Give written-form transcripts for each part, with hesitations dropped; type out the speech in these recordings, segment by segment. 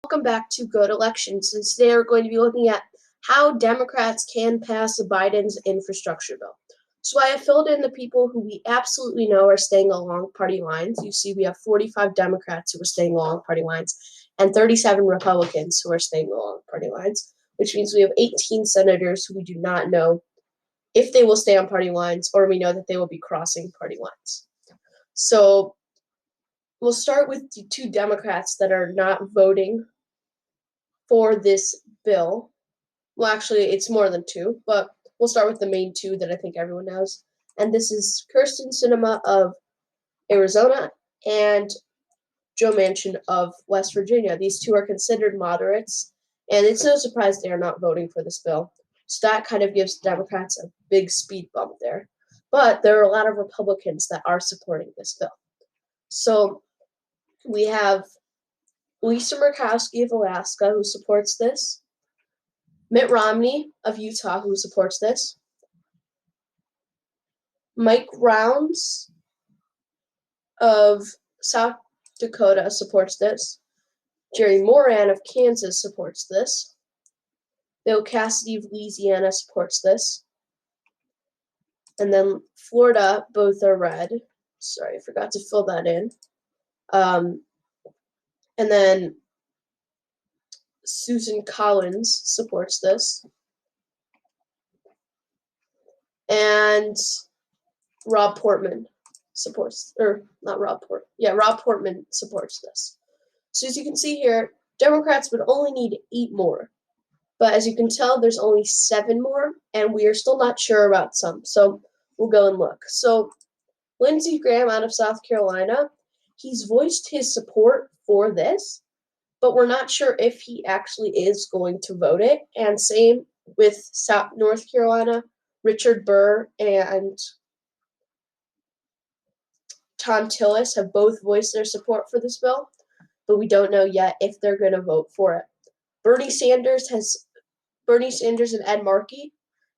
Welcome back to Good Elections. And today we're going to be looking at how Democrats can pass Biden's infrastructure bill. So I have filled in the people who we absolutely know are staying along party lines. You see we have 45 Democrats who are staying along party lines and 37 Republicans who are staying along party lines, which means we have 18 senators who we do not know if they will stay on party lines, or we know that they will be crossing party lines. So we'll start with the two Democrats that are not voting for this bill. Well, actually, it's more than two, but we'll start with the main two that I think everyone knows. And this is Kyrsten Sinema of Arizona and Joe Manchin of West Virginia. These two are considered moderates, and it's no surprise they are not voting for this bill. So that kind of gives Democrats a big speed bump there. But there are a lot of Republicans that are supporting this bill. So we have Lisa Murkowski of Alaska, who supports this. Mitt Romney of Utah, who supports this. Mike Rounds of South Dakota supports this. Jerry Moran of Kansas supports this. Bill Cassidy of Louisiana supports this. And then Florida, both are red. Sorry, I forgot to fill that in. And then Susan Collins supports this. And Rob Portman supports, Rob Portman supports this. So as you can see here, Democrats would only need 8 more. But as you can tell, there's only 7 more, and we are still not sure about some. So we'll go and look. So Lindsey Graham out of South Carolina, he's voiced his support for this, but we're not sure if he actually is going to vote it. And same with North Carolina, Richard Burr and Thom Tillis have both voiced their support for this bill, but we don't know yet if they're going to vote for it. Bernie Sanders and Ed Markey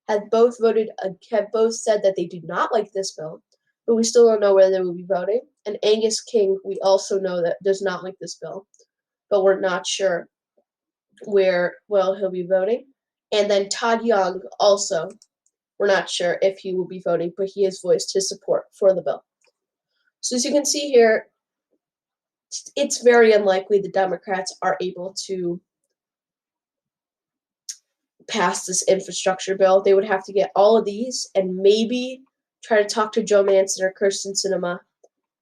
have both said that they do not like this bill, but we still don't know whether they will be voting. And Angus King, we also know that does not like this bill, but we're not sure where he'll be voting. And then Todd Young also, we're not sure if he will be voting, but he has voiced his support for the bill. So as you can see here, it's very unlikely the Democrats are able to pass this infrastructure bill. They would have to get all of these and maybe try to talk to Joe Manchin or Kyrsten Sinema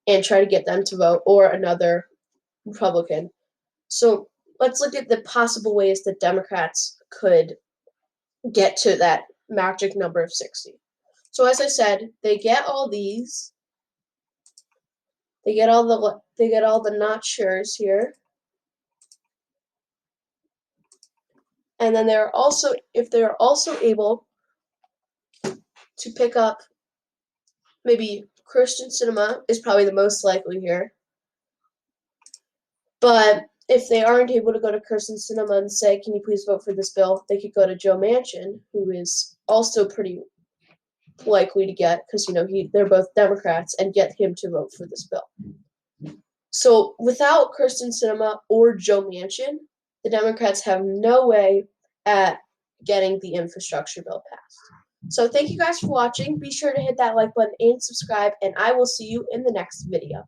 and try to get them to vote, or another Republican. So let's look at the possible ways that Democrats could get to that magic number of 60. So as I said, they get all these. They get all the not sures here. And then if they're also able to pick up, maybe Kyrsten Sinema is probably the most likely here. But if they aren't able to go to Kyrsten Sinema and say, can you please vote for this bill, they could go to Joe Manchin, who is also pretty likely to get, because they're both Democrats, and get him to vote for this bill. So without Kyrsten Sinema or Joe Manchin, the Democrats have no way at getting the infrastructure bill passed. So thank you guys for watching. Be sure to hit that like button and subscribe, and I will see you in the next video.